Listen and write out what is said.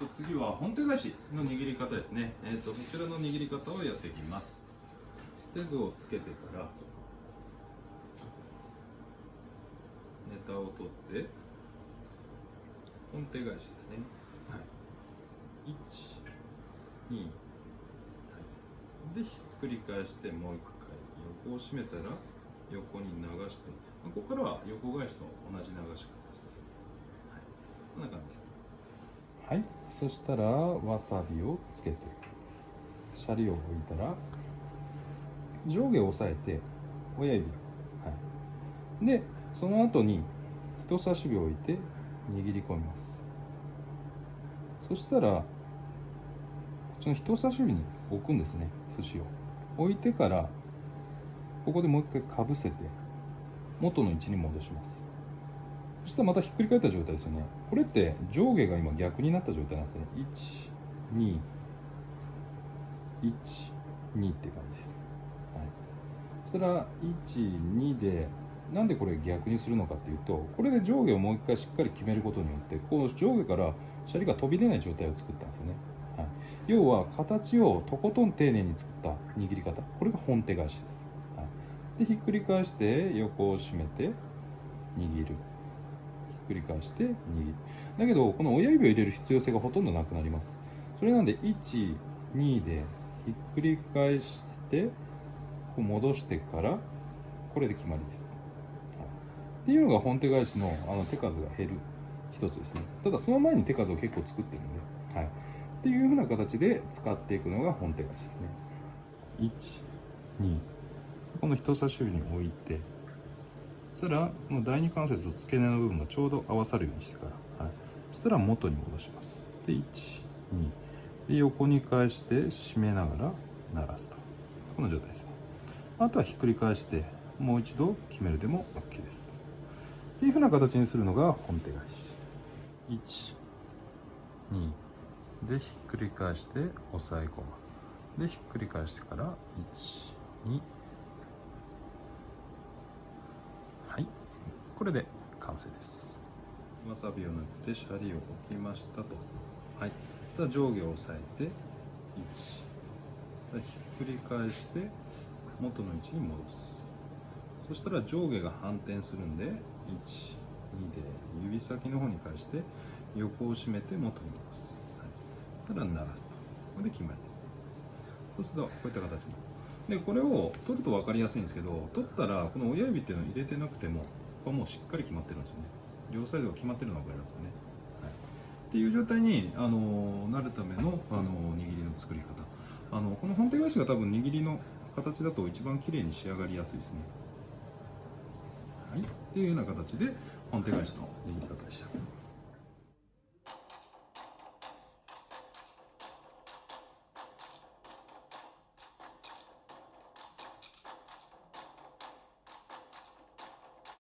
次は本手返しの握り方ですね。こちらの握り方をやっていきます。手図をつけてからネタを取って本手返しですね。はい、1、2、はい、でひっくり返してもう一回横を締めたら横に流して、ここからは横返しと同じ流し方です。はい、こんな感じですね。はい、そしたらわさびをつけてシャリを置いたら上下を押さえて親指を、はい、でその後に人差し指を置いて握り込みます。そしたらこっちの人差し指に置くんですね。寿司を置いてからここでもう一回かぶせて元の位置に戻します。そしたらまたひっくり返った状態ですよね。これって上下が今逆になった状態なんですね。1、2、1、2って感じです。はい、そしたら1、2でなんでこれ逆にするのかっていうと、これで上下をもう一回しっかり決めることによってこう上下からシャリが飛び出ない状態を作ったんですよね。はい、要は形をとことん丁寧に作った握り方、これが本手返しです。はい、でひっくり返して横を締めて握る、繰り返して握る。だけどこの親指を入れる必要性がほとんどなくなります。それなんで1、2でひっくり返してこう戻してからこれで決まりです。っていうのが本手返しの手数が減る一つですね。ただその前に手数を結構作ってるんで、はい、っていう風な形で使っていくのが本手返しですね。1、2、この人差し指に置いて、そしたらこの第二関節と付け根の部分がちょうど合わさるようにしてから、はい、そしたら元に戻します。で1、2で横に返して締めながら鳴らすと、この状態ですね。あとはひっくり返してもう一度決めるでも OK です。っていう風な形にするのが本手返し。1、2でひっくり返して押さえ込む。でひっくり返してから1、2、はい、これで完成です。わさびを塗ってシャリを置きましたと。はい、そしたら上下を押さえて1、ひっくり返して元の位置に戻す。そしたら上下が反転するんで1、2で指先の方に返して横を締めて元に戻す。はい、そしたら鳴らすと。これで決まりですね。そうするとこういった形の。でこれを取ると分かりやすいんですけど、取ったらこの親指っていうのを入れてなくてもここはもうしっかり決まってるんですよね。両サイドが決まってるのが分かりますよね。はい、っていう状態になるための握りの作り方、この本手返しが多分握りの形だと一番綺麗に仕上がりやすいですね。はい、っていうような形で本手返しの握り方でした。